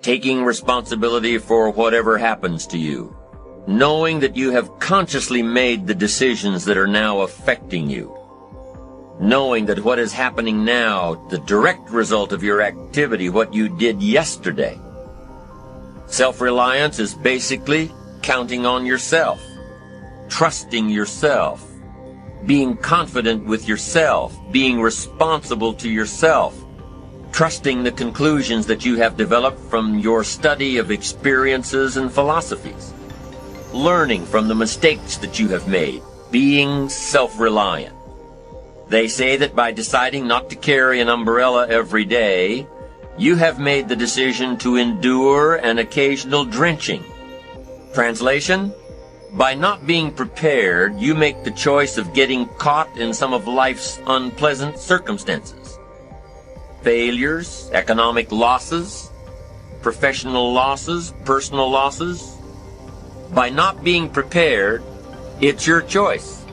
taking responsibility for whatever happens to you, knowing that you have consciously made the decisions that are now affecting you, knowing that what is happening now, the direct result of your activity, what you did yesterday. Self-reliance is basically counting on yourself, trusting yourself, being confident with yourself, being responsible to yourself, trusting the conclusions that you have developed from your study of experiences and philosophies, learning from the mistakes that you have made, being self-reliant. They say that by deciding not to carry an umbrella every day, you have made the decision to endure an occasional drenching. Translation: by not being prepared, you make the choice of getting caught in some of life's unpleasant circumstances. Failures, economic losses, professional losses, personal losses. By not being prepared, it's your choice.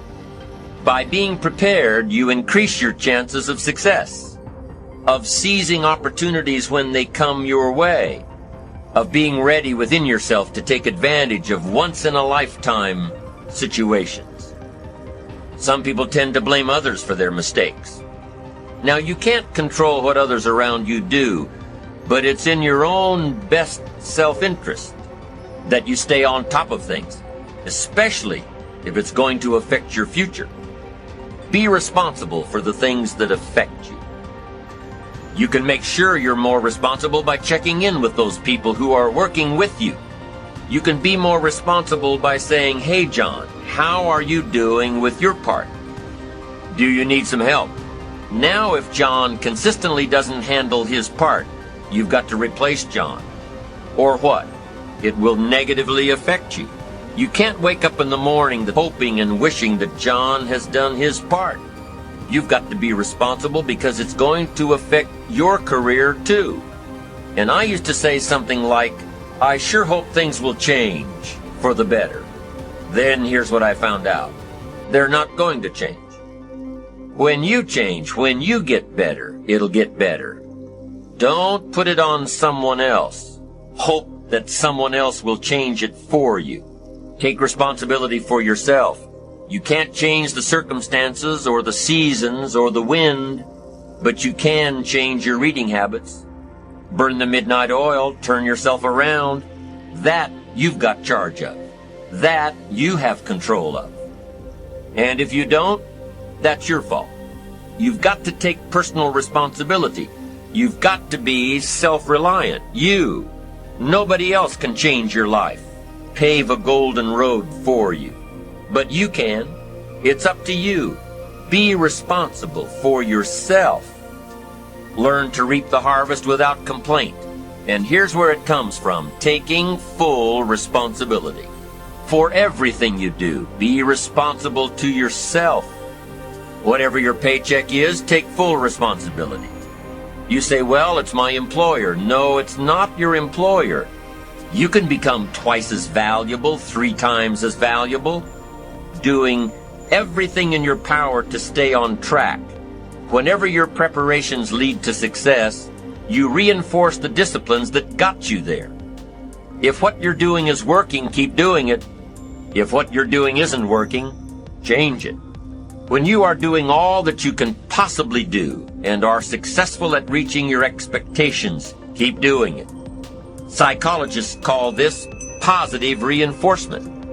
By being prepared, you increase your chances of success, of seizing opportunities when they come your way, of being ready within yourself to take advantage of once-in-a-lifetime situations. Some people tend to blame others for their mistakes. Now, you can't control what others around you do, but it's in your own best self-interest that you stay on top of things, especially if it's going to affect your future. Be responsible for the things that affect you. You can make sure you're more responsible by checking in with those people who are working with you. You can be more responsible by saying, "Hey, John, how are you doing with your part? Do you need some help?" Now, if John consistently doesn't handle his part, you've got to replace John. Or what? It will negatively affect you. You can't wake up in the morning hoping and wishing that John has done his part. You've got to be responsible because it's going to affect your career too. And I used to say something like, "I sure hope things will change for the better." Then here's what I found out. They're not going to change. When you change, when you get better, it'll get better. Don't put it on someone else. Hope that someone else will change it for you. Take responsibility for yourself. You can't change the circumstances or the seasons or the wind, but you can change your reading habits. Burn the midnight oil, turn yourself around. That you've got charge of. That you have control of. And if you don't, that's your fault. You've got to take personal responsibility. You've got to be self-reliant. You. Nobody else can change your life, pave a golden road for you. But you can. It's up to you. Be responsible for yourself. Learn to reap the harvest without complaint. And here's where it comes from: taking full responsibility. For everything you do, be responsible to yourself. Whatever your paycheck is, take full responsibility. You say, "Well, it's my employer." No, it's not your employer. You can become twice as valuable, 3 times as valuable, doing everything in your power to stay on track. Whenever your preparations lead to success, you reinforce the disciplines that got you there. If what you're doing is working, keep doing it. If what you're doing isn't working, change it. When you are doing all that you can possibly do and are successful at reaching your expectations, keep doing it. Psychologists call this positive reinforcement.